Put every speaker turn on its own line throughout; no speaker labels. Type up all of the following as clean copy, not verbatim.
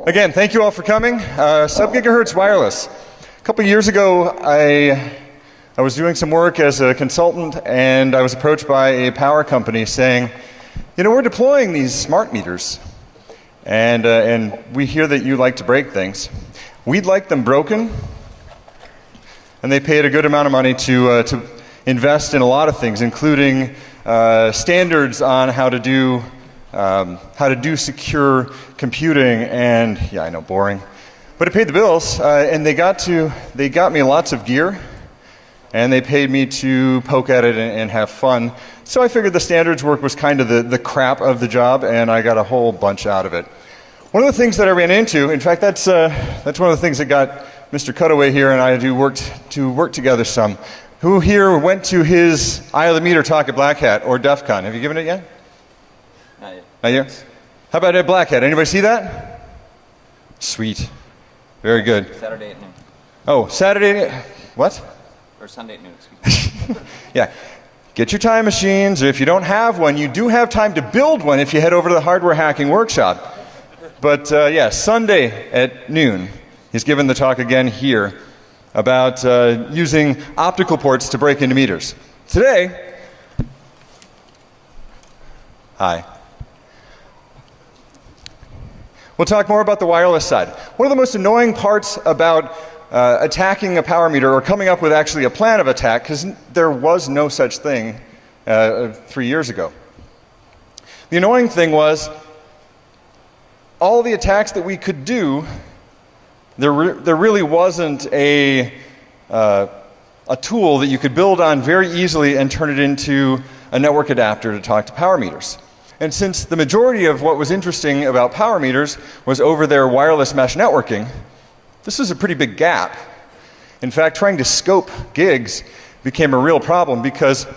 again, thank you all for coming. Sub-gigahertz wireless. A couple years ago, I was doing some work as a consultant, and I was approached by a power company saying, you know, we're deploying these smart meters, and we hear that you like to break things. We'd like them broken, and they paid a good amount of money to invest in a lot of things, including standards on how to do secure computing, and yeah, I know, boring, but it paid the bills, and they got me lots of gear, and they paid me to poke at it and have fun. So I figured the standards work was kind of the crap of the job, and I got a whole bunch out of it. One of the things that I ran into, in fact, that's one of the things that got Mr. Cutaway here and I to work together some. Who here went to his Eye of the Meter talk at Black Hat or DEF CON? Have you given it yet?
Not yet.
Not yet? How about at Black Hat? Anybody see that? Sweet. Very good.
Saturday at noon.
Oh, Saturday, what?
Or Sunday at noon, excuse me.
Yeah. Get your time machines, or if you don't have one, you do have time to build one if you head over to the hardware hacking workshop. But yeah, Sunday at noon, he's given the talk again here about using optical ports to break into meters. Today, hi. We'll talk more about the wireless side. One of the most annoying parts about attacking a power meter, or coming up with actually a plan of attack, because there was no such thing 3 years ago. The annoying thing was all the attacks that we could do, there really wasn't a tool that you could build on very easily and turn it into a network adapter to talk to power meters. And since the majority of what was interesting about power meters was over their wireless mesh networking, this was a pretty big gap. In fact, trying to scope gigs became a real problem, because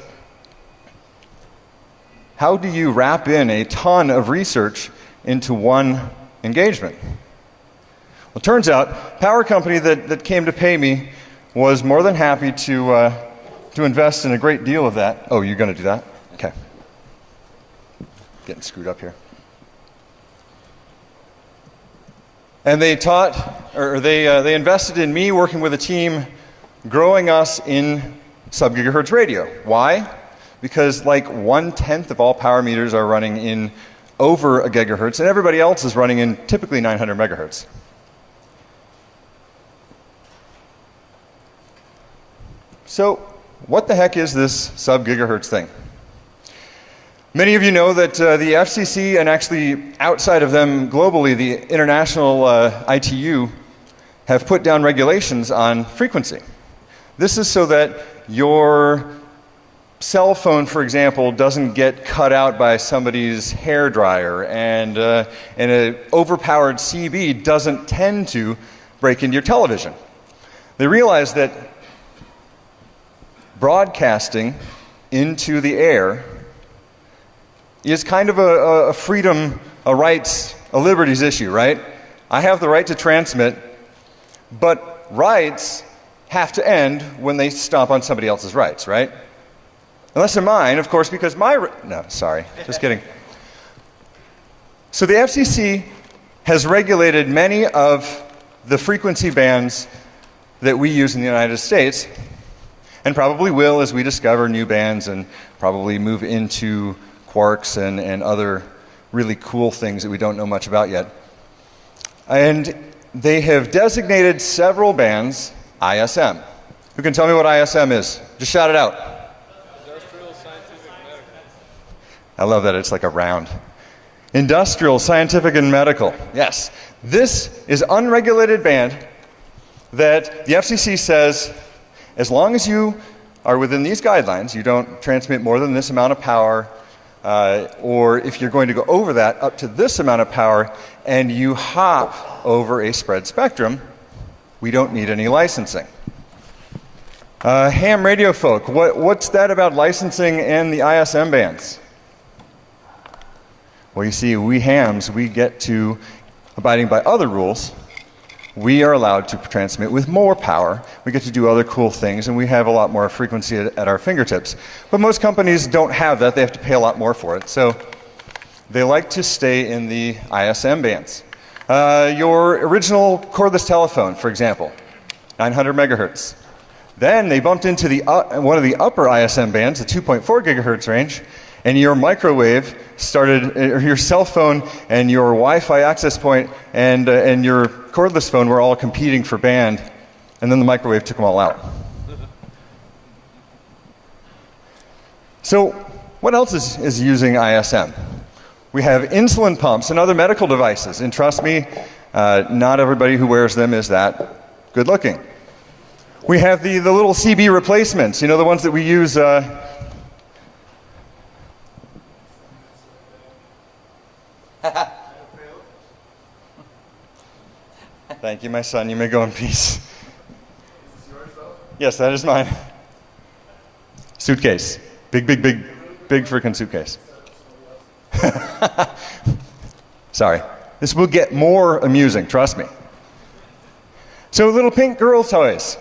how do you wrap in a ton of research into one engagement? Well, it turns out, power company that came to pay me was more than happy to invest in a great deal of that. Oh, you're going to do that? Okay. Getting screwed up here. And they they invested in me working with a team, growing us in sub-gigahertz radio. Why? Because like 1/10 of all power meters are running in over a gigahertz, and everybody else is running in typically 900 megahertz. So what the heck is this sub-gigahertz thing? Many of you know that the FCC, and actually outside of them globally, the International ITU, have put down regulations on frequency. This is so that your cell phone, for example, doesn't get cut out by somebody's hair dryer, and an overpowered CB doesn't tend to break into your television. They realize that broadcasting into the air is kind of a freedom, a rights, a liberties issue, right? I have the right to transmit, but rights have to end when they stomp on somebody else's rights, right? Unless they're mine, of course, because no, sorry, just kidding. So the FCC has regulated many of the frequency bands that we use in the United States, and probably will as we discover new bands and probably move into quarks and other really cool things that we don't know much about yet. And they have designated several bands ISM. Who can tell me what ISM is? Just shout it out.
Industrial, scientific, medical.
I love that it's like a round. Industrial, scientific, and medical. Yes. This is unregulated band that the FCC says, as long as you are within these guidelines, you don't transmit more than this amount of power, or if you're going to go over that up to this amount of power and you hop over a spread spectrum, we don't need any licensing. Ham radio folk, what's that about licensing and the ISM bands? Well, you see, we hams, we get to, abiding by other rules, we are allowed to transmit with more power. We get to do other cool things, and we have a lot more frequency at our fingertips. But most companies don't have that. They have to pay a lot more for it. So they like to stay in the ISM bands. your original cordless telephone, for example, 900 megahertz. Then they bumped into one of the upper ISM bands, the 2.4 gigahertz range, and your microwave started, or your cell phone and your Wi-Fi access point and your cordless phone were all competing for band, and then the microwave took them all out. So what else is using ISM? We have insulin pumps and other medical devices, and trust me, not everybody who wears them is that good looking. We have the little CB replacements, you know, the ones that we use. Thank you, my son. You may go in peace. Is this yours, though? Yes, that is mine. Suitcase. Big freaking suitcase. Sorry. This will get more amusing, trust me. So little pink girl toys.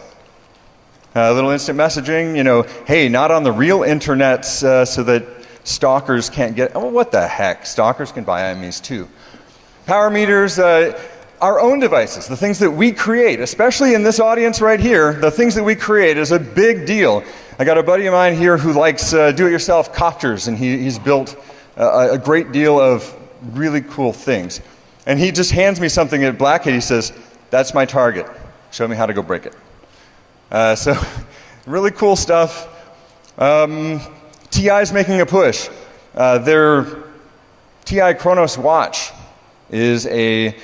Little instant messaging, you know, hey, not on the real internet so that stalkers can't get, oh, what the heck, stalkers can buy IMEs too. Power meters, our own devices, the things that we create, especially in this audience right here, the things that we create is a big deal. I got a buddy of mine here who likes do-it-yourself copters, and he's built a great deal of really cool things. And he just hands me something at Black Hat. He says, that's my target. Show me how to go break it. So really cool stuff. TI's making a push. Their TI Chronos watch is a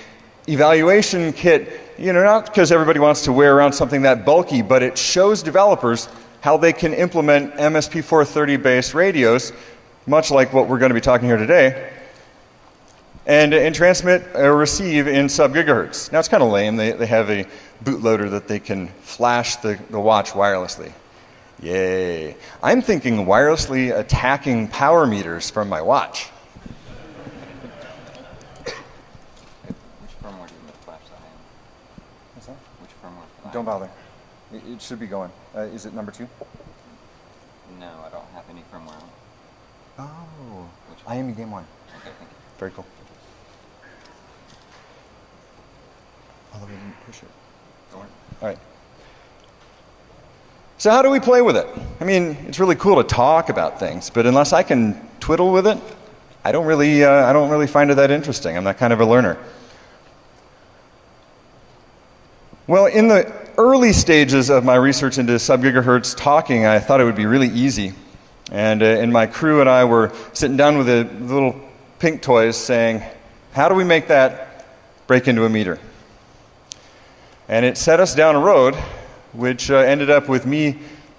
evaluation kit, you know, not because everybody wants to wear around something that bulky, but it shows developers how they can implement MSP430 based radios, much like what we're going to be talking here today, and transmit or receive in sub-gigahertz. Now it's kind of lame. They have a bootloader that they can flash the watch wirelessly. Yay. I'm thinking wirelessly attacking power meters from my watch.
Which firmware do you flash that in?
What's that?
Which firmware for that?
Don't bother. It should be going. Is it number 2?
No, I don't have any firmware on.
Oh.
Which one?
IME game 1.
Okay, thank you.
Very cool. Although we didn't push it.
Go on.
All right. So how do we play with it? I mean, it's really cool to talk about things, but unless I can twiddle with it, I don't really find it that interesting. I'm that kind of a learner. Well, in the early stages of my research into sub-gigahertz talking, I thought it would be really easy. And my crew and I were sitting down with the little pink toys saying, how do we make that break into a meter? And it set us down a road, which ended up with me,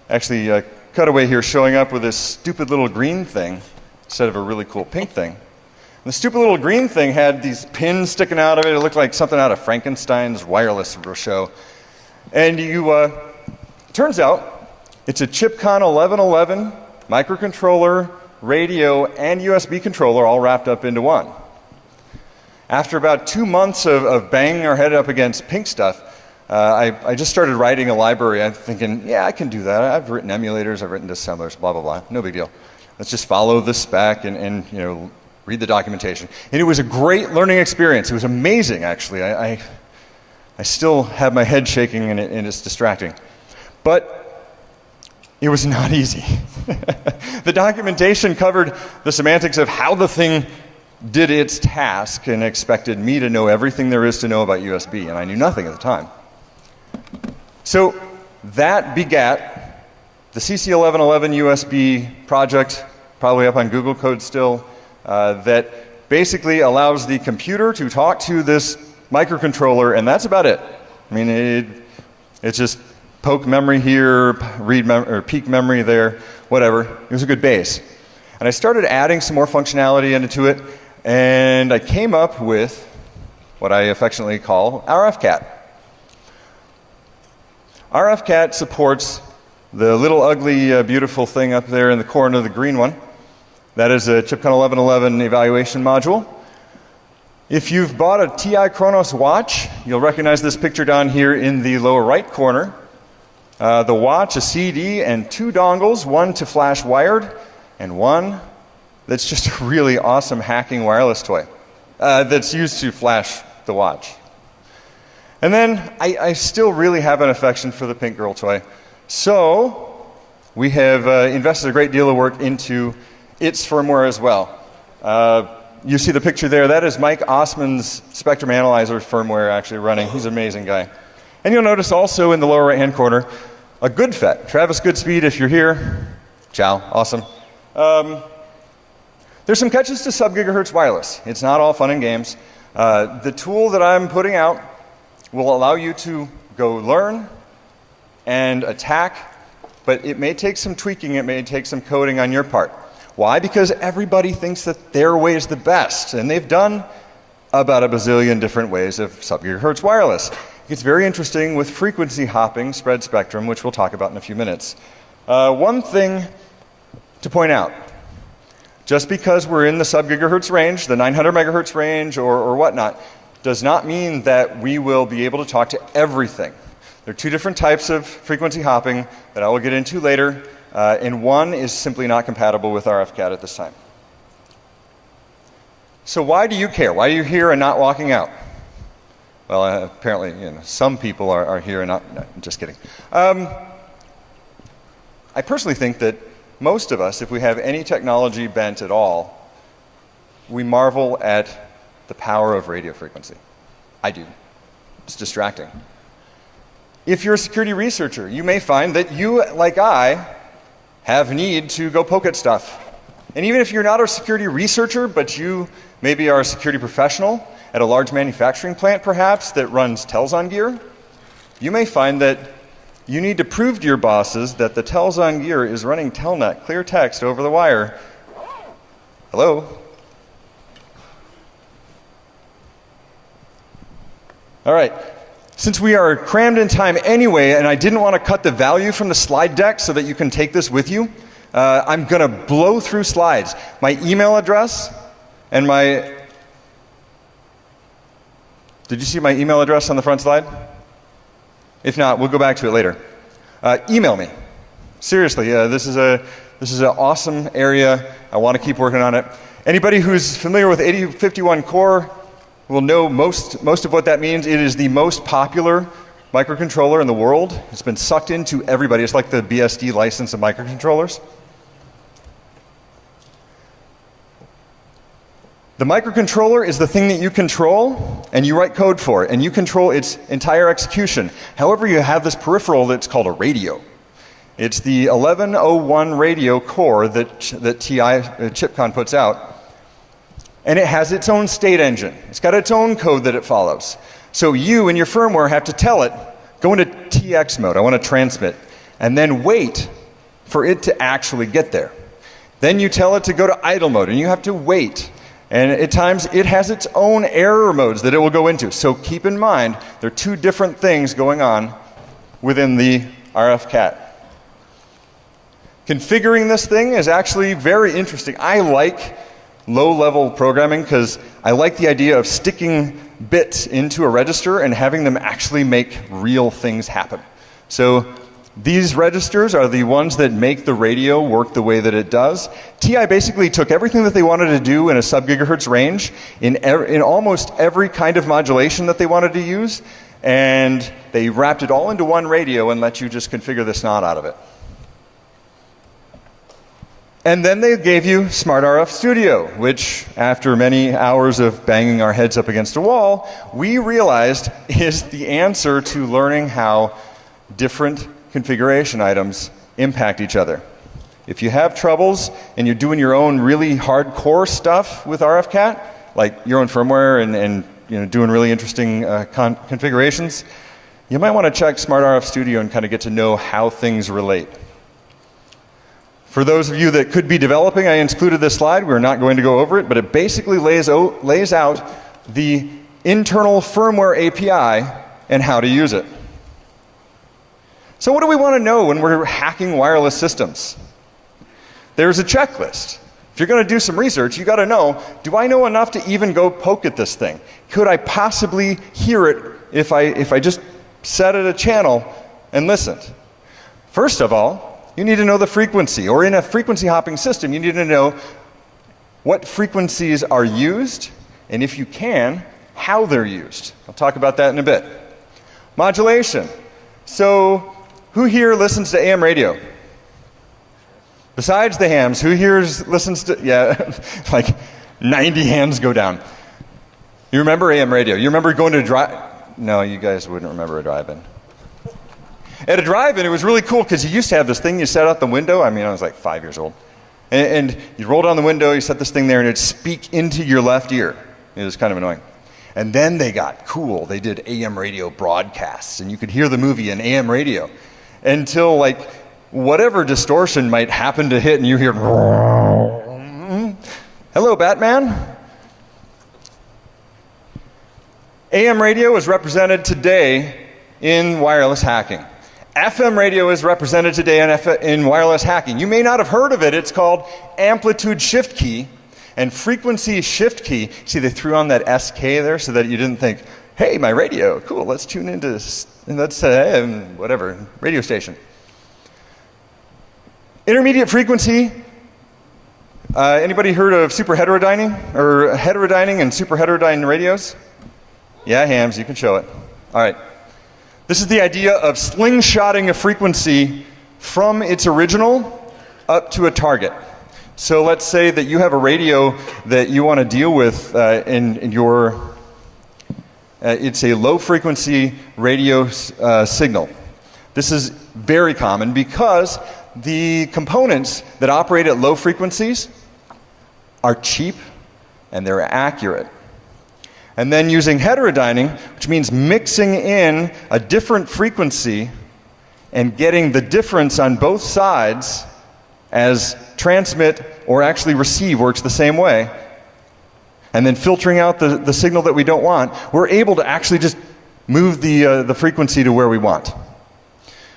actually, cutaway here, showing up with this stupid little green thing instead of a really cool pink thing. And the stupid little green thing had these pins sticking out of it. It looked like something out of Frankenstein's wireless show. And turns out, it's a Chipcon 1111 microcontroller, radio, and USB controller all wrapped up into one. After about 2 months of banging our head up against pink stuff, I just started writing a library. I'm thinking, yeah, I can do that. I've written emulators, I've written disassemblers, blah, blah, blah. No big deal. Let's just follow the spec and you know, read the documentation. And it was a great learning experience. It was amazing, actually. I still have my head shaking and it's distracting. But it was not easy. The documentation covered the semantics of how the thing did its task and expected me to know everything there is to know about USB, and I knew nothing at the time. So that begat the CC1111 USB project, probably up on Google Code still, that basically allows the computer to talk to this microcontroller, and that's about it. I mean, it's just poke memory here, read or peek memory there, whatever. It was a good base. And I started adding some more functionality into it, and I came up with what I affectionately call RFCat. RFCat supports the little ugly, beautiful thing up there in the corner, the green one. That is a Chipcon 1111 evaluation module. If you've bought a TI Chronos watch, you'll recognize this picture down here in the lower right corner. The watch, a CD, and 2 dongles, one to flash wired, and one that's just a really awesome hacking wireless toy that's used to flash the watch. And then I still really have an affection for the pink girl toy. So we have invested a great deal of work into its firmware as well. You see the picture there. That is Mike Osman's Spectrum Analyzer firmware actually running. He's an amazing guy. And you'll notice also in the lower right-hand corner, a Goodfet. Travis Goodspeed, if you're here, ciao, awesome. There's some catches to sub-gigahertz wireless. It's not all fun and games. The tool that I'm putting out will allow you to go learn and attack, but it may take some tweaking, it may take some coding on your part. Why? Because everybody thinks that their way is the best, and they've done about a bazillion different ways of sub-gigahertz wireless. It gets very interesting with frequency hopping, spread spectrum, which we'll talk about in a few minutes. One thing to point out, just because we're in the sub-gigahertz range, the 900 megahertz range or whatnot, does not mean that we will be able to talk to everything. There are two different types of frequency hopping that I will get into later, and one is simply not compatible with RFCAT at this time. So why do you care? Why are you here and not walking out? Well, apparently, some people are here and not. No, I'm just kidding. I personally think that most of us, if we have any technology bent at all, we marvel at the power of radio frequency. I do. It's distracting. If you're a security researcher, you may find that you, like I, have need to go poke at stuff. And even if you're not a security researcher, but you maybe are a security professional at a large manufacturing plant, perhaps, that runs Telzon gear, you may find that you need to prove to your bosses that the Telzon gear is running Telnet clear text over the wire. Hello? All right. Since we are crammed in time anyway, and I didn't want to cut the value from the slide deck so that you can take this with you, I'm going to blow through slides. My email address and my... Did you see my email address on the front slide? If not, we'll go back to it later. Email me. Seriously, this is an awesome area. I want to keep working on it. Anybody who's familiar with 8051 core will know most of what that means. It is the most popular microcontroller in the world. It's been sucked into everybody. It's like the BSD license of microcontrollers. The microcontroller is the thing that you control, and you write code for it, and you control its entire execution. However, you have this peripheral that's called a radio. It's the 1101 radio core that ChipCon puts out. And it has its own state engine. It's got its own code that it follows. So you and your firmware have to tell it, go into TX mode, I want to transmit, and then wait for it to actually get there. Then you tell it to go to idle mode, and you have to wait. And at times, it has its own error modes that it will go into. So keep in mind, there are two different things going on within the RFCAT. Configuring this thing is actually very interesting. I like low-level programming because I like the idea of sticking bits into a register and having them actually make real things happen. So these registers are the ones that make the radio work the way that it does. TI basically took everything that they wanted to do in a sub-gigahertz range in almost every kind of modulation that they wanted to use, and they wrapped it all into one radio and let you just configure the snot out of it. And then they gave you Smart RF Studio, which, after many hours of banging our heads up against a wall, we realized is the answer to learning how different configuration items impact each other. If you have troubles and you're doing your own really hardcore stuff with RFCAT, like your own firmware and doing really interesting configurations, you might want to check Smart RF Studio and kind of get to know how things relate. For those of you that could be developing, I included this slide. We're not going to go over it, but it basically lays out the internal firmware API and how to use it. So what do we want to know when we're hacking wireless systems? There's a checklist. If you're going to do some research, you got to know, do I know enough to even go poke at this thing? Could I possibly hear it if I just set at a channel and listened? First of all, you need to know the frequency, or in a frequency hopping system, you need to know what frequencies are used, and if you can, how they're used. I'll talk about that in a bit. Modulation. So, who here listens to AM radio? Besides the hams, who here listens to, yeah, like 90 hands go down. You remember AM radio? You remember going to a drive? No, you guys wouldn't remember a drive-in. At a drive-in, it was really cool because you used to have this thing you set out the window. I mean, I was like 5 years old. And you roll down the window, you set this thing there, and it'd speak into your left ear. It was kind of annoying. And then they got cool. They did AM radio broadcasts, and you could hear the movie in AM radio until, like, whatever distortion might happen to hit, and you hear, hello, Batman. AM radio is represented today in wireless hacking. FM radio is represented today in wireless hacking. You may not have heard of it. It's called amplitude shift key and frequency shift key. See, they threw on that SK there so that you didn't think, hey, my radio, cool, let's tune into, let's whatever, radio station. Intermediate frequency. Anybody heard of super heterodyning or heterodyning and super heterodyne radios? Yeah, hams, you can show it. All right. This is the idea of slingshotting a frequency from its original up to a target. So let's say that you have a radio that you want to deal with in your, it's a low frequency radio signal. This is very common because the components that operate at low frequencies are cheap and they're accurate. And then using heterodyning, which means mixing in a different frequency and getting the difference on both sides as transmit or actually receive works the same way, and then filtering out the signal that we don't want, we're able to actually just move the frequency to where we want.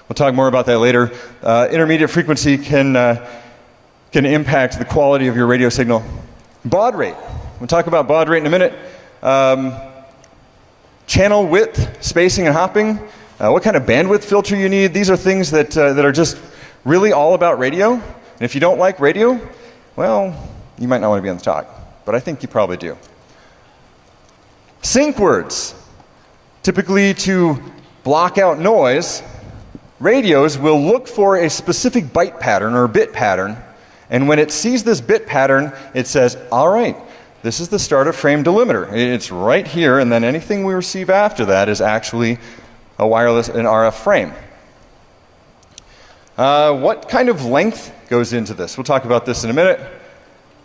We'll talk more about that later. Intermediate frequency can impact the quality of your radio signal. Baud rate. We'll talk about baud rate in a minute. Channel width, spacing and hopping, what kind of bandwidth filter you need. These are things that are just really all about radio. And if you don't like radio, well, you might not want to be on the talk, but I think you probably do. Sync words. Typically to block out noise, radios will look for a specific byte pattern or bit pattern, and when it sees this bit pattern, it says, all right, this is the start of frame delimiter. It's right here, and then anything we receive after that is actually an RF frame. What kind of length goes into this? We'll talk about this in a minute.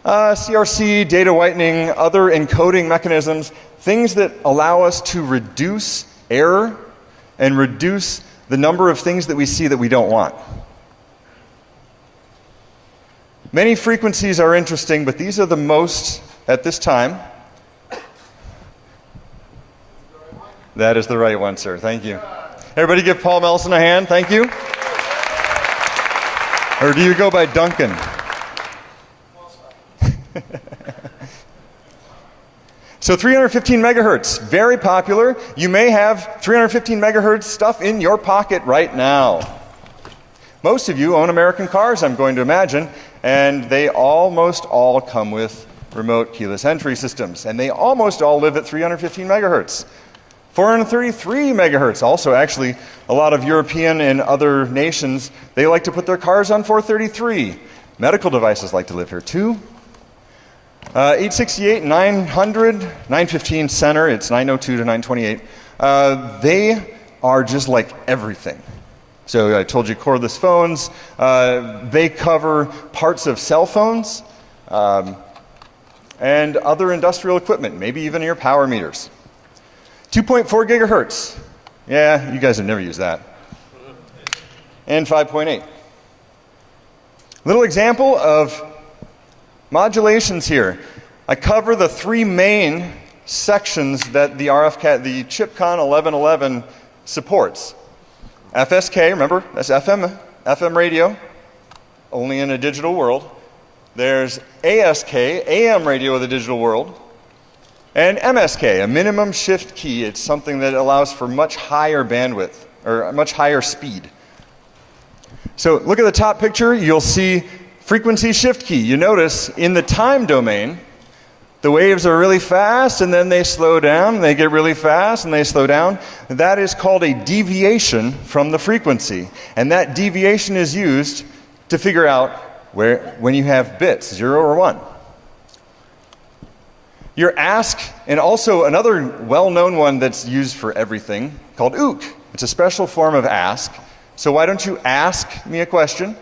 CRC, data whitening, other encoding mechanisms, things that allow us to reduce error and reduce the number of things that we see that we don't want. Many frequencies are interesting, but these are the most at this time. That is the right one, sir. Thank you. Everybody give Paul Melson a hand. Thank you. Or do you go by Duncan? So 315 megahertz, very popular. You may have 315 megahertz stuff in your pocket right now. Most of you own American cars, I'm going to imagine, and they almost all come with remote keyless entry systems, and they almost all live at 315 megahertz. 433 megahertz, also actually a lot of European and other nations, they like to put their cars on 433. Medical devices like to live here too. 868, 900, 915 center, it's 902 to 928. They are just like everything. So I told you cordless phones, they cover parts of cell phones and other industrial equipment, maybe even your power meters. 2.4 gigahertz. Yeah, you guys have never used that. And 5.8. Little example of modulations here. I cover the three main sections that the the ChipCon 1111 supports. FSK, remember, that's FM radio, only in a digital world. There's ASK, AM radio of the digital world. And MSK, a minimum shift key. It's something that allows for much higher bandwidth, or much higher speed. So look at the top picture, you'll see frequency shift key. You notice in the time domain, the waves are really fast and then they slow down, they get really fast and they slow down. That is called a deviation from the frequency. And that deviation is used to figure out when you have bits, 0 or 1. Your ask, and also another well-known one that's used for everything, called ook. It's a special form of ask. So why don't you ask me a question?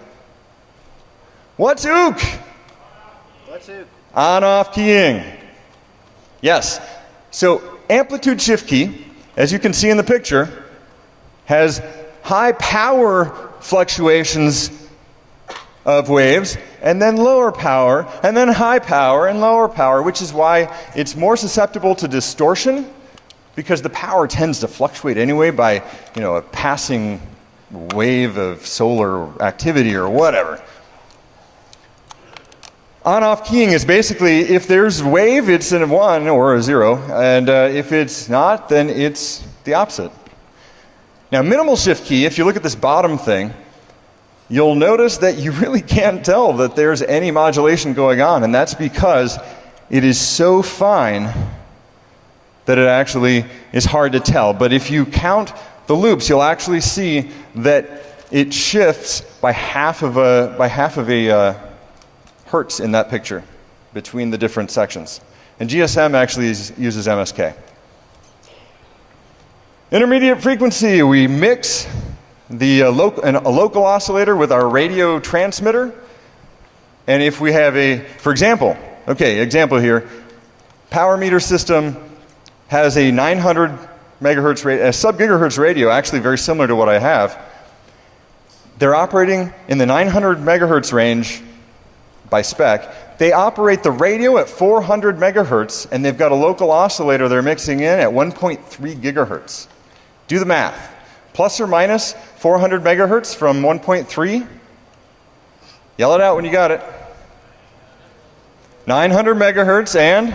What's ook?
What's ook?
On-off keying. Yes. So amplitude shift key, as you can see in the picture, has high power fluctuations of waves, and then lower power, and then high power and lower power, which is why it's more susceptible to distortion, because the power tends to fluctuate anyway by, a passing wave of solar activity or whatever. On-off keying is basically, if there's wave, it's in a 1 or a 0, and if it's not, then it's the opposite. Now, minimal shift key, if you look at this bottom thing, you'll notice that you really can't tell that there's any modulation going on, and that's because it is so fine that it actually is hard to tell. But if you count the loops, you'll actually see that it shifts by half of a hertz in that picture between the different sections. And GSM actually uses MSK. Intermediate frequency, we mix a local oscillator with our radio transmitter. And if we have for example here, power meter system has a 900 megahertz a sub-gigahertz radio, actually very similar to what I have. They're operating in the 900 megahertz range by spec. They operate the radio at 400 megahertz, and they've got a local oscillator they're mixing in at 1.3 gigahertz. Do the math. Plus or minus 400 megahertz from 1.3? Yell it out when you got it. 900 megahertz and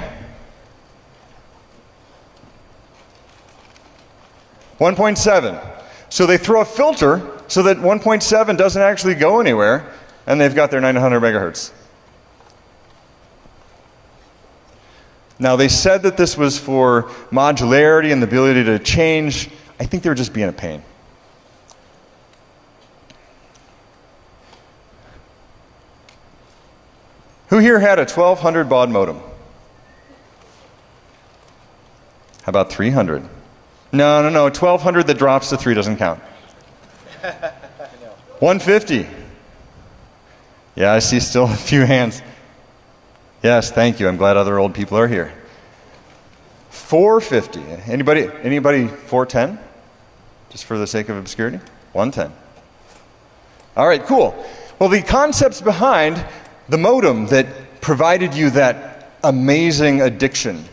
1.7. So they throw a filter so that 1.7 doesn't actually go anywhere, and they've got their 900 megahertz. Now, they said that this was for modularity and the ability to change. I think they were just being a pain. Who here had a 1200 baud modem? How about 300? No. 1200 that drops to 3 doesn't count. 150. Yeah, I see still a few hands. Yes, thank you. I'm glad other old people are here. 450. Anybody 410? Just for the sake of obscurity? 110. All right, cool. Well, the concepts behind the modem that provided you that amazing addiction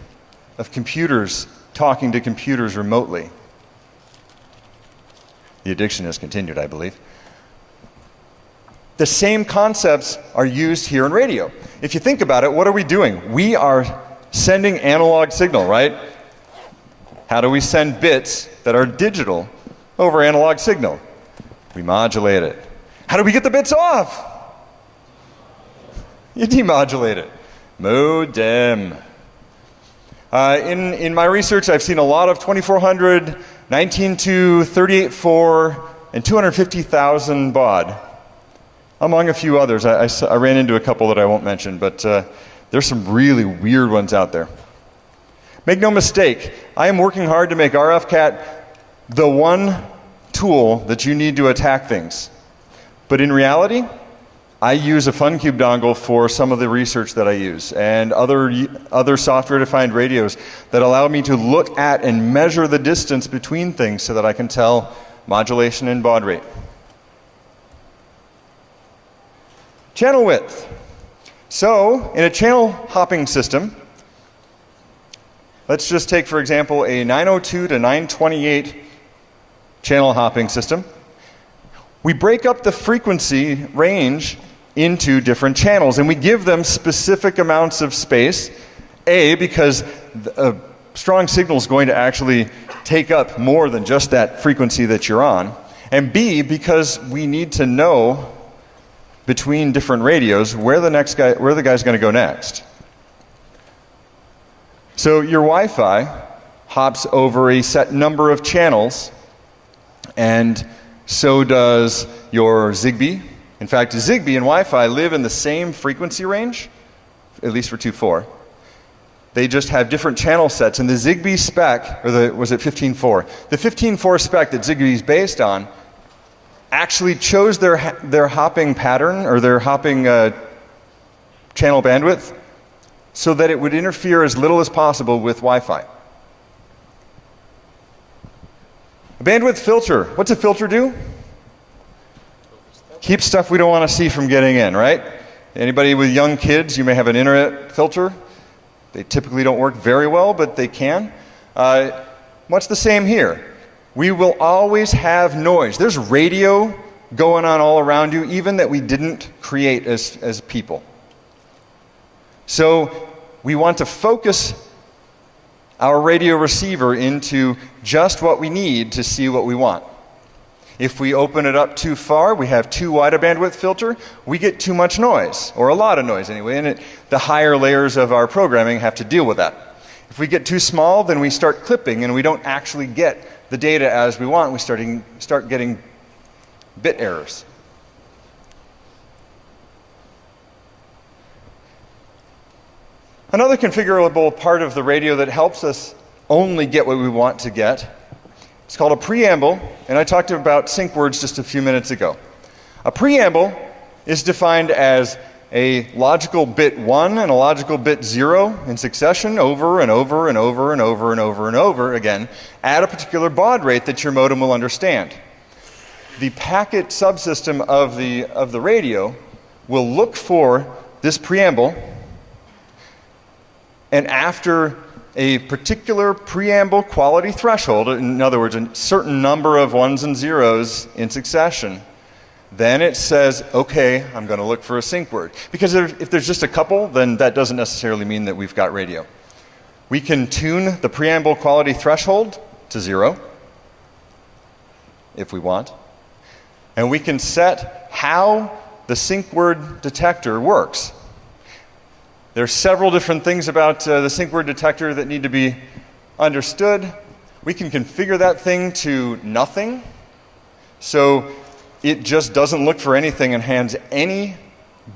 of computers talking to computers remotely. The addiction has continued, I believe. The same concepts are used here in radio. If you think about it, what are we doing? We are sending analog signal, right? How do we send bits that are digital over analog signal? We modulate it. How do we get the bits off? You demodulate it. Modem. In my research, I've seen a lot of 2400, 19.2, 38.4, and 250,000 baud, among a few others. I ran into a couple that I won't mention, but there's some really weird ones out there. Make no mistake, I am working hard to make RFCAT the one tool that you need to attack things. But in reality, I use a FunCube dongle for some of the research that I use, and other software-defined radios that allow me to look at and measure the distance between things so that I can tell modulation and baud rate. Channel width. So, in a channel hopping system, let's just take, for example, a 902 to 928 channel hopping system. We break up the frequency range into different channels, and we give them specific amounts of space. A, because a strong signal is going to actually take up more than just that frequency that you're on. And B, because we need to know between different radios where the guy's going to go next. So your Wi-Fi hops over a set number of channels, and so does your Zigbee. In fact, Zigbee and Wi-Fi live in the same frequency range, at least for 2.4. They just have different channel sets, and the Zigbee spec, or was it 15.4? The 15.4 spec that Zigbee is based on actually chose their hopping pattern, or their hopping channel bandwidth, so that it would interfere as little as possible with Wi-Fi. A bandwidth filter. What's a filter do? Keep stuff we don't want to see from getting in, right? Anybody with young kids, you may have an internet filter. They typically don't work very well, but they can. What's the same here? We will always have noise. There's radio going on all around you, even that we didn't create as people. So we want to focus our radio receiver into just what we need to see what we want. If we open it up too far, we have too wide a bandwidth filter, we get too much noise, or a lot of noise anyway, and the higher layers of our programming have to deal with that. If we get too small, then we start clipping and we don't actually get the data as we want. We start getting bit errors. Another configurable part of the radio that helps us only get what we want to get, it's called a preamble, and I talked about sync words just a few minutes ago. A preamble is defined as a logical bit 1 and a logical bit 0 in succession over and over and over and over and over and over again at a particular baud rate that your modem will understand. The packet subsystem of the radio will look for this preamble, and after a particular preamble quality threshold, in other words, a certain number of ones and zeros in succession, then it says, okay, I'm going to look for a sync word. Because if there's just a couple, then that doesn't necessarily mean that we've got radio. We can tune the preamble quality threshold to 0, if we want. And we can set how the sync word detector works. There are several different things about the sync word detector that need to be understood. We can configure that thing to nothing, so it just doesn't look for anything and hands any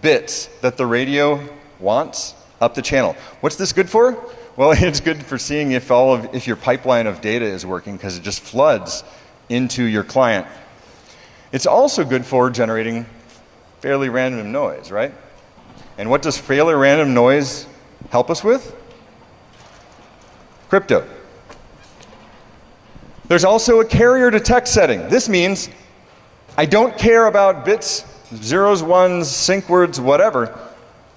bits that the radio wants up the channel. What's this good for? Well, it's good for seeing if your pipeline of data is working, because it just floods into your client. It's also good for generating fairly random noise, right? And what does fairly random noise help us with? Crypto. There's also a carrier detect setting. This means I don't care about bits, zeros, ones, sync words, whatever.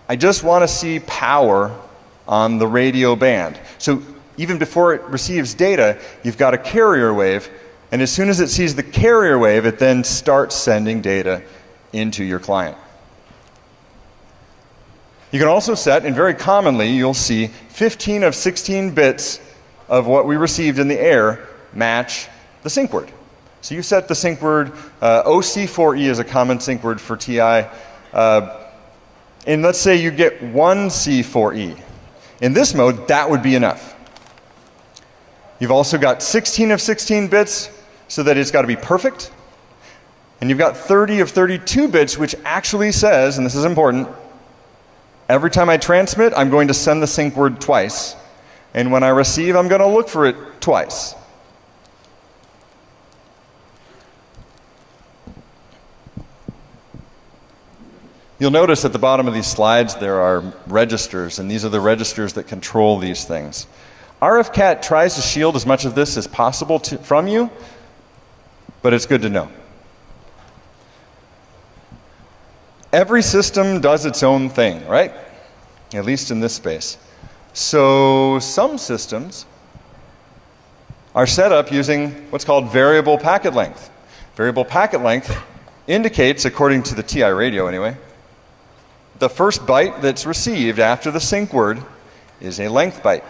I just want to see power on the radio band. So even before it receives data, you've got a carrier wave, and as soon as it sees the carrier wave, it then starts sending data into your client. You can also set, and very commonly you'll see 15 of 16 bits of what we received in the air match the sync word. So you set the sync word, OC4E is a common sync word for TI, and let's say you get 1C4E. In this mode, that would be enough. You've also got 16 of 16 bits, so that it's got to be perfect. And you've got 30 of 32 bits, which actually says, and this is important, every time I transmit, I'm going to send the sync word twice. And when I receive, I'm going to look for it twice. You'll notice at the bottom of these slides there are registers, and these are the registers that control these things. RFCat tries to shield as much of this as possible from you, but it's good to know. Every system does its own thing, right? At least in this space. So some systems are set up using what's called variable packet length. Variable packet length indicates, according to the TI radio anyway, the first byte that's received after the sync word is a length byte.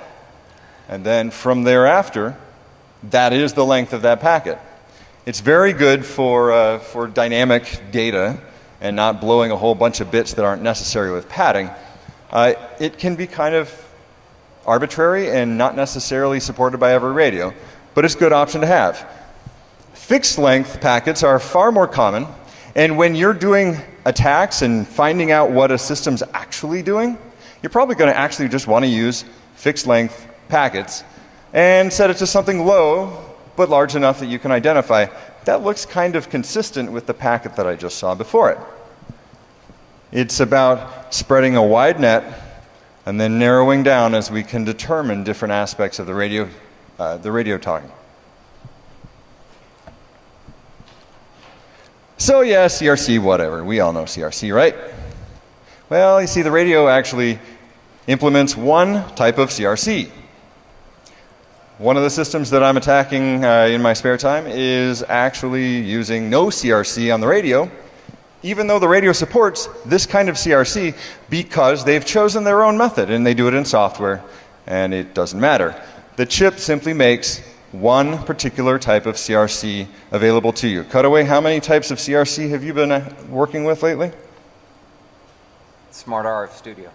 And then from thereafter, that is the length of that packet. It's very good for dynamic data and not blowing a whole bunch of bits that aren't necessary with padding. It can be kind of arbitrary and not necessarily supported by every radio, but it's a good option to have. Fixed length packets are far more common, and when you're doing attacks and finding out what a system's actually doing, you're probably going to actually just want to use fixed length packets and set it to something low but large enough that you can identify. That looks kind of consistent with the packet that I just saw before it. It's about spreading a wide net and then narrowing down as we can determine different aspects of the radio talking. So yeah, CRC, whatever. We all know CRC, right? Well, you see, the radio actually implements one type of CRC. One of the systems that I'm attacking in my spare time is actually using no CRC on the radio, even though the radio supports this kind of CRC, because they've chosen their own method, and they do it in software, and it doesn't matter. The chip simply makes one particular type of CRC available to you. Cutaway, how many types of CRC have you been working with lately?
Smart RF Studio.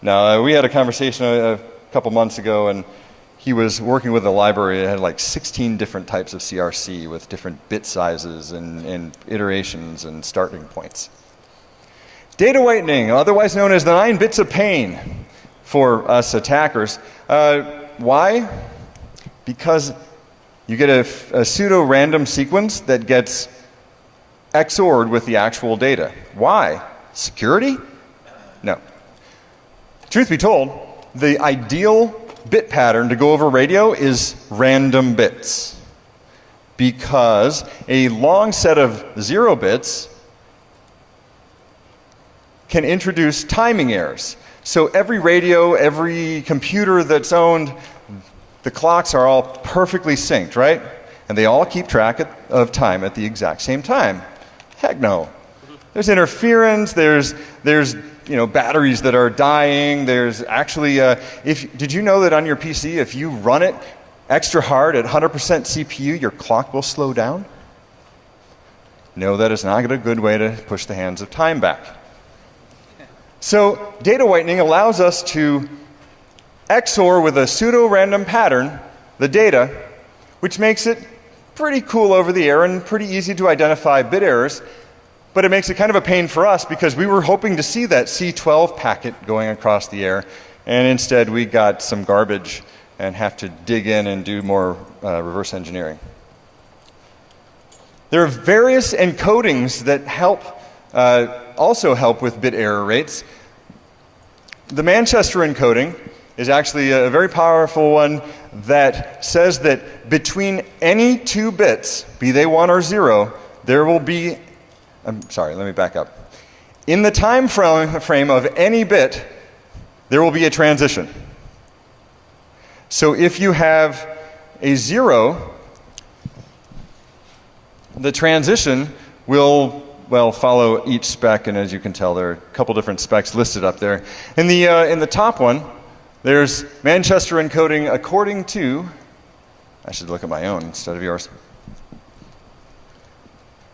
Now, we had a conversation a couple months ago, and he was working with a library that had like 16 different types of CRC with different bit sizes and iterations and starting points. Data whitening, otherwise known as the 9 bits of pain for us attackers. Why? Because you get a pseudo-random sequence that gets XOR'd with the actual data. Why? Security? No. Truth be told, the ideal bit pattern to go over radio is random bits, because a long set of 0 bits can introduce timing errors. So every radio, every computer that's owned, the clocks are all perfectly synced, right? And they all keep track of time at the exact same time. Heck no. There's interference, there's batteries that are dying, there's actually, did you know that on your PC, if you run it extra hard at 100% CPU, your clock will slow down? No, that is not a good way to push the hands of time back. So data whitening allows us to XOR with a pseudo-random pattern the data, which makes it pretty cool over the air and pretty easy to identify bit errors. But it makes it kind of a pain for us, because we were hoping to see that C12 packet going across the air, and instead we got some garbage and have to dig in and do more reverse engineering. There are various encodings that also help with bit error rates. The Manchester encoding is actually a very powerful one that says that between any 2 bits, be they 1 or 0, there will be, I'm sorry, let me back up. In the time frame of any bit, there will be a transition. So if you have a 0, the transition will, follow each spec, and as you can tell, there are a couple different specs listed up there. In the top one, there's Manchester encoding according to, I should look at my own instead of yours.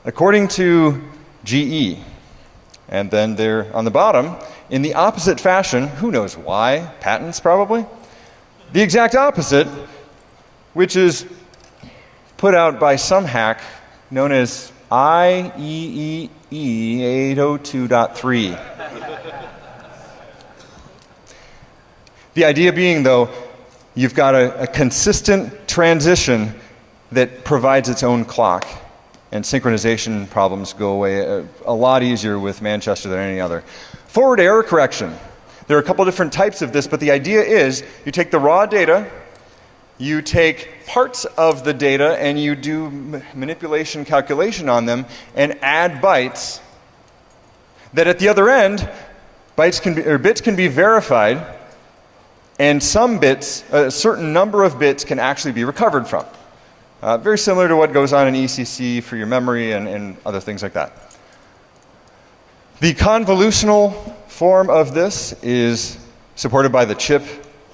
According to GE. And then there on the bottom, in the opposite fashion, who knows why, patents probably, the exact opposite, which is put out by some hack known as IEEE 802.3. The idea being, though, you've got a consistent transition that provides its own clock, and synchronization problems go away a lot easier with Manchester than any other. Forward error correction. There are a couple different types of this, but the idea is you take the raw data, you take parts of the data, and you do manipulation calculation on them and add bytes that at the other end, bits can be verified, and some bits, a certain number of bits can actually be recovered from. Very similar to what goes on in ECC for your memory and other things like that. The convolutional form of this is supported by the chip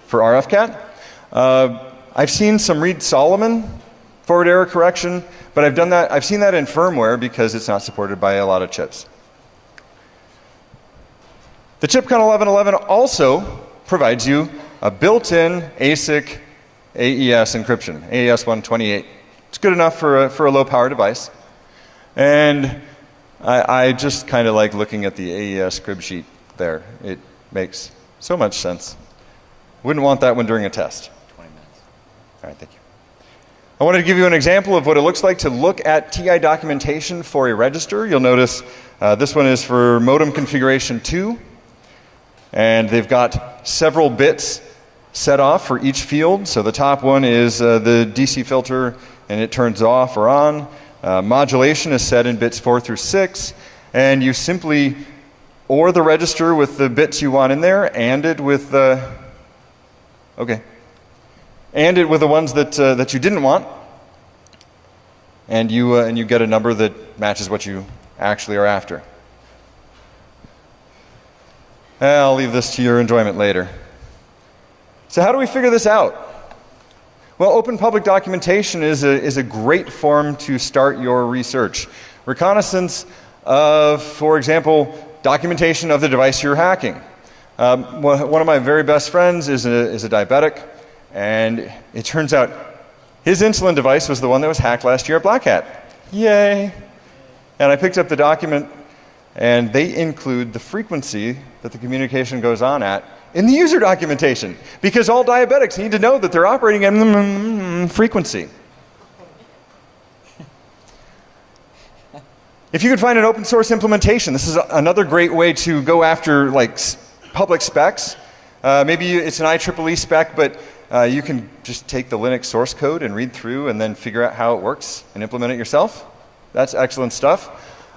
for RFCAT. I've seen some Reed-Solomon forward error correction, but I've seen that in firmware because it's not supported by a lot of chips. The ChipCon 1111 also provides you a built-in ASIC AES encryption, AES 128. It's good enough for a low-power device. And I just kind of like looking at the AES crib sheet there. It makes so much sense. Wouldn't want that one during a test.
20 minutes.
All right, thank you. I wanted to give you an example of what it looks like to look at TI documentation for a register. You'll notice this one is for modem configuration 2. And they've got several bits set off for each field. So the top one is the DC filter, and it turns off or on. Modulation is set in bits 4 through 6. And you simply OR the register with the bits you want in there, and it with the and it with the ones that you didn't want, and you get a number that matches what you actually are after. I'll leave this to your enjoyment later. So how do we figure this out? Well, open public documentation is a great form to start your research. Reconnaissance of, for example, documentation of the device you're hacking. One of my very best friends is a diabetic, and it turns out his insulin device was the one that was hacked last year at Black Hat. Yay! And I picked up the document, and they include the frequency that the communication goes on at in the user documentation, because all diabetics need to know that they're operating at frequency. If you could find an open source implementation, this is another great way to go after like public specs. Maybe it's an IEEE spec, but you can just take the Linux source code and read through and then figure out how it works and implement it yourself. That's excellent stuff.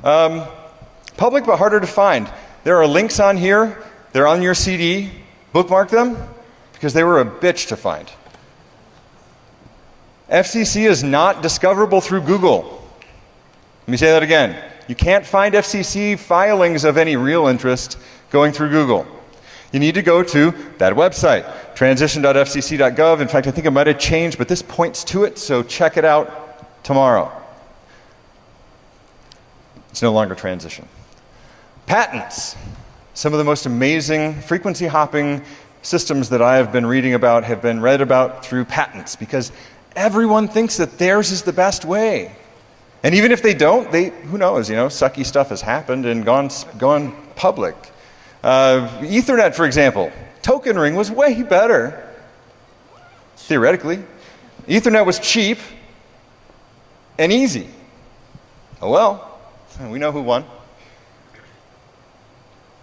Public but harder to find. There are links on here. They're on your CD. Bookmark them because they were a bitch to find. FCC is not discoverable through Google. Let me say that again. You can't find FCC filings of any real interest going through Google. You need to go to that website, transition.fcc.gov. In fact, I think it might have changed, but this points to it, so check it out tomorrow. It's no longer transition. Patents. Some of the most amazing frequency hopping systems that I have been reading about have been read about through patents, because everyone thinks that theirs is the best way. And even if they don't, who knows, sucky stuff has happened and gone public. Ethernet, for example. Token ring was way better, theoretically. Ethernet was cheap and easy. Oh well, we know who won.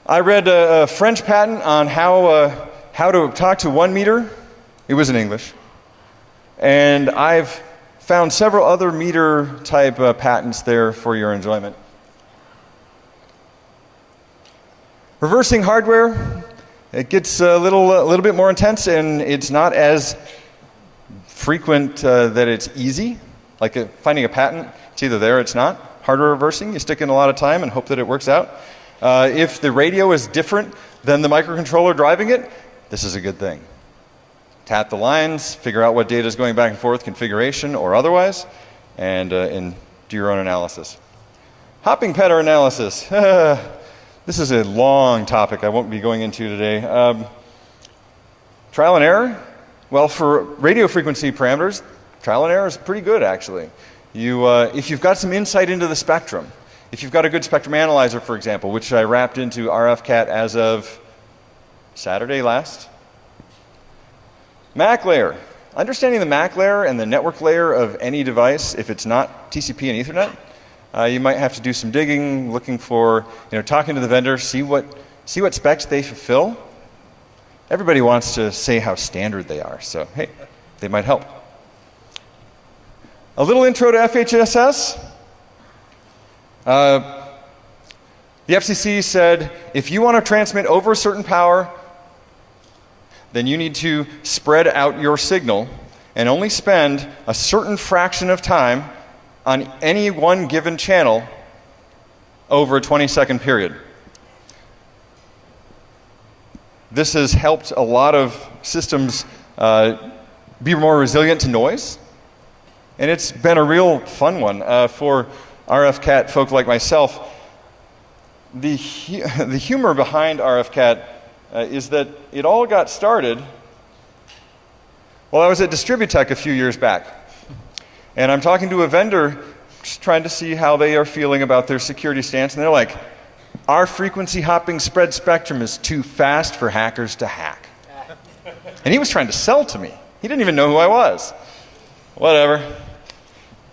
I read a French patent on how to talk to 1 meter. It was in English. And I've found several other meter type patents there for your enjoyment. Reversing hardware, it gets a little bit more intense, and it's not as frequent that it's easy. Like finding a patent, it's either there or it's not. Hardware reversing, you stick in a lot of time and hope that it works out. If the radio is different than the microcontroller driving it, this is a good thing. Tap the lines, figure out what data is going back and forth, configuration or otherwise, and do your own analysis. Hopping pattern analysis. This is a long topic I won't be going into today. Trial and error. Well, for radio frequency parameters, trial and error is pretty good, actually. If you've got some insight into the spectrum, if you've got a good spectrum analyzer, for example, which I wrapped into RFCAT as of Saturday last. MAC layer. Understanding the MAC layer and the network layer of any device, if it's not TCP and Ethernet, you might have to do some digging, looking for, talking to the vendor, see what specs they fulfill. Everybody wants to say how standard they are, so hey, they might help. A little intro to FHSS. The FCC said if you want to transmit over a certain power, then you need to spread out your signal and only spend a certain fraction of time on any one given channel over a 20-second period. This has helped a lot of systems be more resilient to noise, and it's been a real fun one for RFCAT folk like myself. the humor behind RFCAT is that it all got started while I was at Distributech a few years back. And I'm talking to a vendor just trying to see how they are feeling about their security stance, and they're like, our frequency hopping spread spectrum is too fast for hackers to hack. And he was trying to sell to me. He didn't even know who I was. Whatever.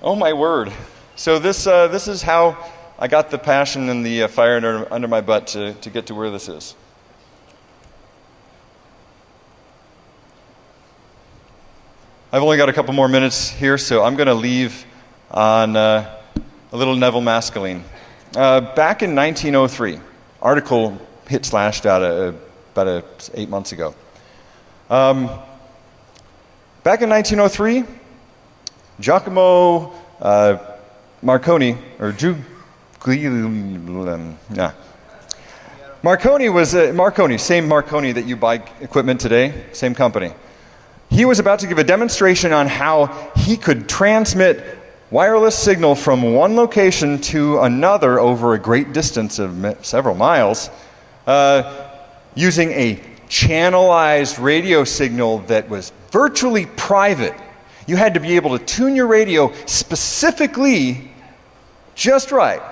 Oh my word. So this is how I got the passion and the fire under my butt to get to where this is. I've only got a couple more minutes here, so I'm going to leave on a little Neville Mascaline. Back in 1903, article hit Slashed out about 8 months ago. Back in 1903, Giacomo Marconi, or Marconi was Marconi, same Marconi that you buy equipment today, same company. He was about to give a demonstration on how he could transmit wireless signal from one location to another over a great distance of several miles using a channelized radio signal that was virtually private. You had to be able to tune your radio specifically just right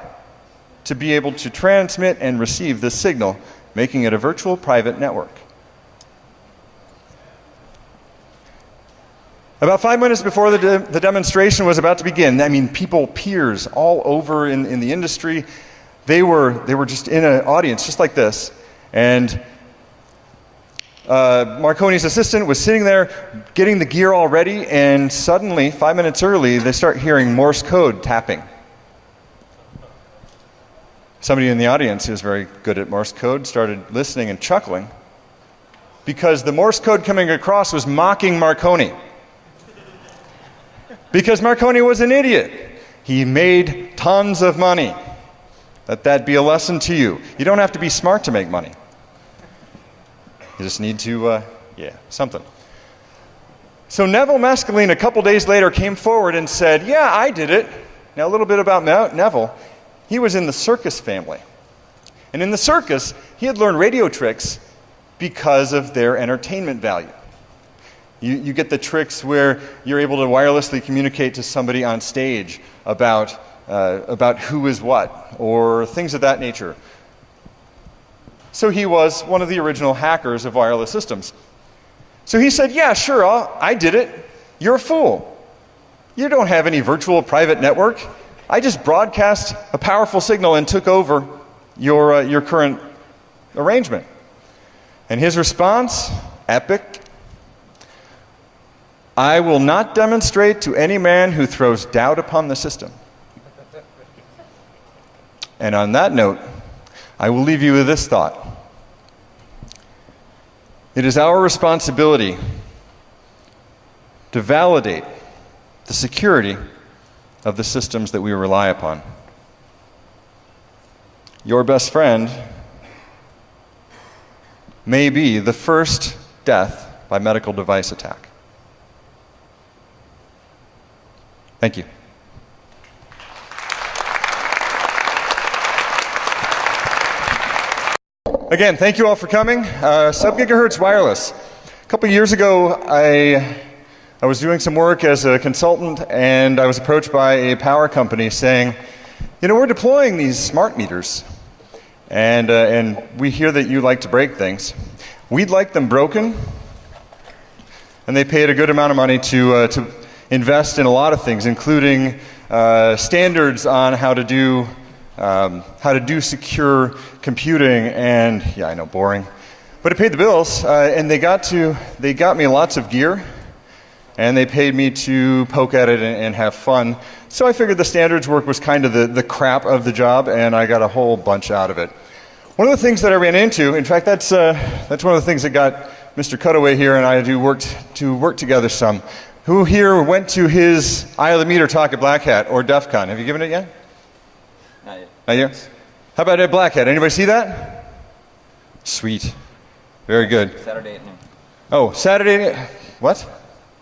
to be able to transmit and receive this signal, making it a virtual private network. About 5 minutes before the demonstration was about to begin, I mean, peers all over in the industry, they were just in an audience just like this, and Marconi's assistant was sitting there getting the gear all ready, and suddenly, 5 minutes early, they start hearing Morse code tapping. Somebody in the audience who's very good at Morse code started listening and chuckling because the Morse code coming across was mocking Marconi. Because Marconi was an idiot. He made tons of money. Let that be a lesson to you. You don't have to be smart to make money. You just need to, something. So Neville Mascaline, a couple days later, came forward and said, yeah, I did it. Now, a little bit about Neville. He was in the circus family. And in the circus, he had learned radio tricks because of their entertainment value. You get the tricks where you're able to wirelessly communicate to somebody on stage about who is what, or things of that nature. So he was one of the original hackers of wireless systems. So he said, yeah, sure, I did it. You're a fool. You don't have any virtual private network. I just broadcast a powerful signal and took over your current arrangement. And his response, epic. I will not demonstrate to any man who throws doubt upon the system. And on that note, I will leave you with this thought. It is our responsibility to validate the security of the systems that we rely upon. Your best friend may be the first death by medical device attack. Thank you. Again, thank you all for coming. Sub-gigahertz wireless. A couple years ago, I was doing some work as a consultant, and I was approached by a power company saying, you know, we're deploying these smart meters, and we hear that you like to break things. We'd like them broken, and they paid a good amount of money to invest in a lot of things, including standards on how to do secure computing, and yeah, I know, boring, but it paid the bills, and they got me lots of gear, and they paid me to poke at it and have fun. So I figured the standards work was kind of the crap of the job, and I got a whole bunch out of it. One of the things that I ran into, in fact, that's one of the things that got Mr. Cutaway here and I to work together some. Who here went to his Eye of the Meter talk at Black Hat or DEF CON? Have you given it yet?
Not yet.
Not yet? How about at Black Hat? Anybody see that? Sweet. Very good.
Saturday at noon.
Oh, Saturday, what?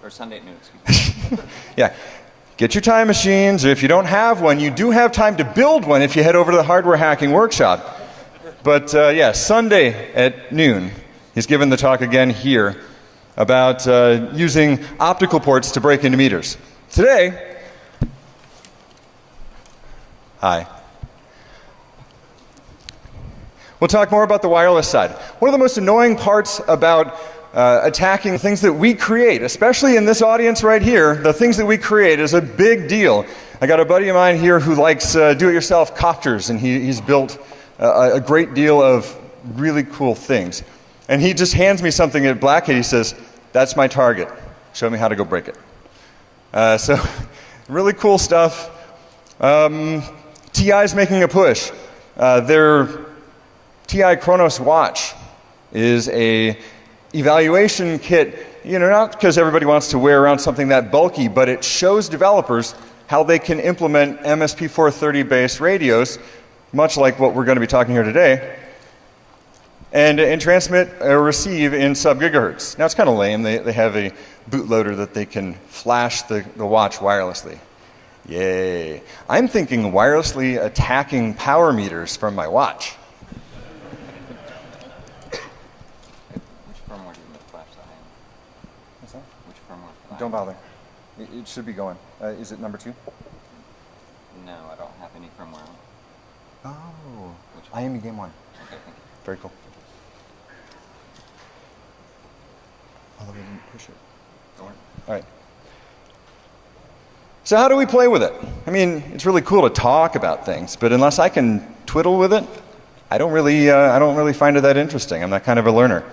Or Sunday at noon, excuse me.
Yeah. Get your time machines, or if you don't have one, you do have time to build one if you head over to the Hardware Hacking Workshop. But yeah, Sunday at noon, he's given the talk again here about using optical ports to break into meters. Today, hi. We'll talk more about the wireless side. One of the most annoying parts about attacking things that we create, especially in this audience right here, the things that we create is a big deal. I got a buddy of mine here who likes do-it-yourself copters, and he's built a great deal of really cool things. And he just hands me something at Black Hat. He says, "That's my target. Show me how to go break it." So really cool stuff. TI's making a push. Their TI Chronos watch is a evaluation kit, not because everybody wants to wear around something that bulky, but it shows developers how they can implement MSP430 based radios, much like what we're going to be talking here today, and transmit or receive in sub-gigahertz. Now it's kind of lame. They have a bootloader that they can flash the watch wirelessly. Yay. I'm thinking wirelessly attacking power meters from my watch.
Which firmware do you flash that in?
What's that?
Which firmware flash?
Don't bother. It should be going. Is it number 2?
No, I don't have any firmware on.
Oh.
Which one?
IME Game 1.
Okay, thank you.
Very cool. Although we didn't push it.
Don't worry.
All right. So how do we play with it? I mean, it's really cool to talk about things, but unless I can twiddle with it, I don't really find it that interesting. I'm that kind of a learner.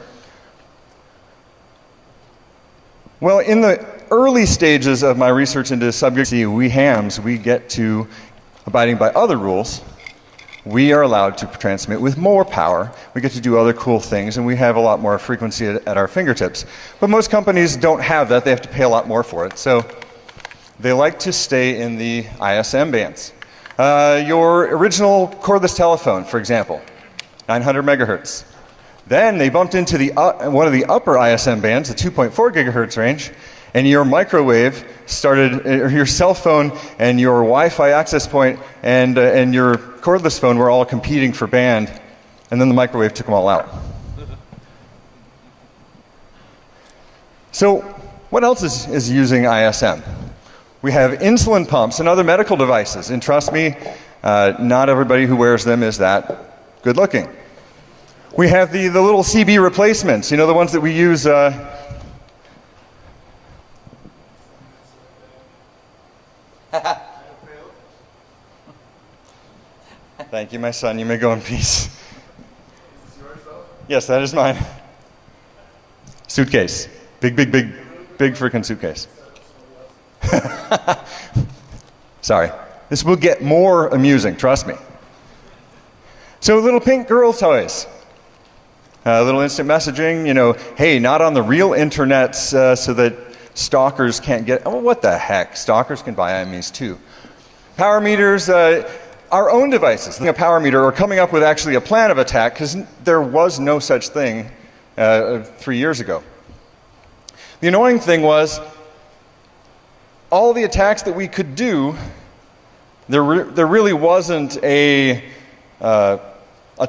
Well, in the early stages of my research into sub-gigahertz, we hams, we get to abiding by other rules. We are allowed to transmit with more power. We get to do other cool things, and we have a lot more frequency at our fingertips. But most companies don't have that. They have to pay a lot more for it. So they like to stay in the ISM bands. Your original cordless telephone, for example, 900 megahertz. Then they bumped into one of the upper ISM bands, the 2.4 gigahertz range, and your microwave started, or your cell phone and your Wi-Fi access point and your cordless phone were all competing for band, and then the microwave took them all out. So what else is using ISM? We have insulin pumps and other medical devices, and trust me, not everybody who wears them is that good looking. We have the little CB replacements, the ones that we use. Thank you, my son. You may go in peace. Is this yours, though? Yes, that is mine. Suitcase. Big freaking suitcase. Sorry. This will get more amusing, trust me. So little pink girl toys. Little instant messaging, hey, not on the real internet so that stalkers can't get, oh, what the heck? Stalkers can buy IMEs too. Power meters, our own devices, a power meter, or coming up with actually a plan of attack, because there was no such thing 3 years ago. The annoying thing was, all the attacks that we could do, there really wasn't a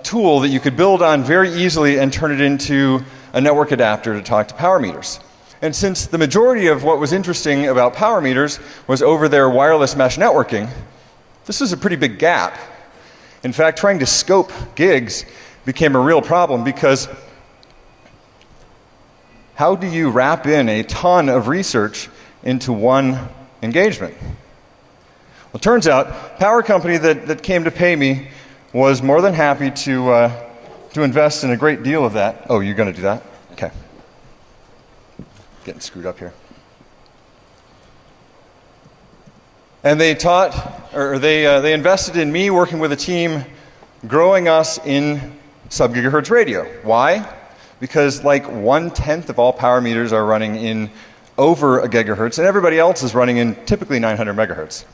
tool that you could build on very easily and turn it into a network adapter to talk to power meters. And since the majority of what was interesting about power meters was over their wireless mesh networking, this was a pretty big gap. In fact, trying to scope gigs became a real problem, because how do you wrap in a ton of research into one engagement? Well, it turns out, power company that came to pay me was more than happy to invest in a great deal of that. Oh, you're going to do that? Okay. Getting screwed up here. And they they invested in me working with a team, growing us in sub-gigahertz radio. Why? Because like 1/10 of all power meters are running in over a gigahertz, and everybody else is running in typically 900 megahertz.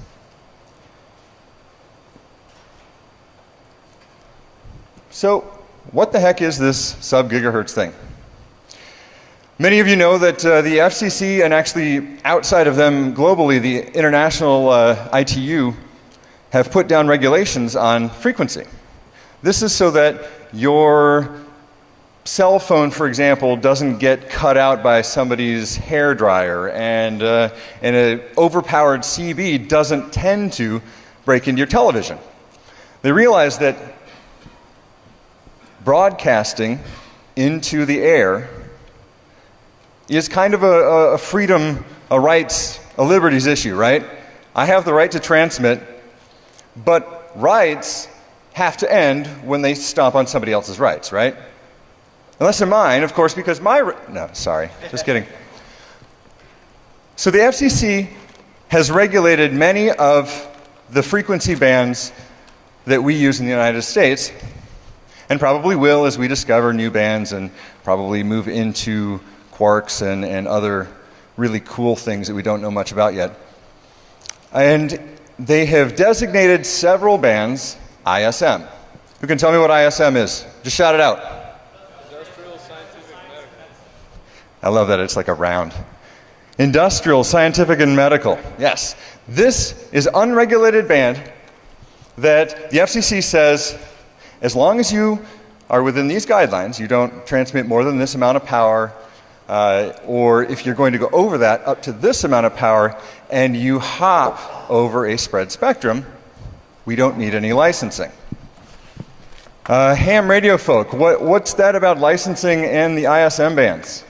So what the heck is this sub-gigahertz thing? Many of you know that the FCC, and actually outside of them globally, the International ITU, have put down regulations on frequency. This is so that your cell phone, for example, doesn't get cut out by somebody's hair dryer, and an overpowered CB doesn't tend to break into your television. They realize that broadcasting into the air is kind of a freedom, a rights, a liberties issue, right? I have the right to transmit, but rights have to end when they stomp on somebody else's rights, right? Unless they're mine, of course, because no, sorry, just kidding. So the FCC has regulated many of the frequency bands that we use in the United States, and probably will as we discover new bands and probably move into quarks and other really cool things that we don't know much about yet. And they have designated several bands ISM. Who can tell me what ISM is? Just shout it out.
Industrial, scientific, medical.
I love that it's like a round. Industrial, scientific, and medical. Yes. This is unregulated band that the FCC says, as long as you are within these guidelines, you don't transmit more than this amount of power, or if you're going to go over that up to this amount of power, and you hop over a spread spectrum, we don't need any licensing. Ham radio folk, what's that about licensing and the ISM bands?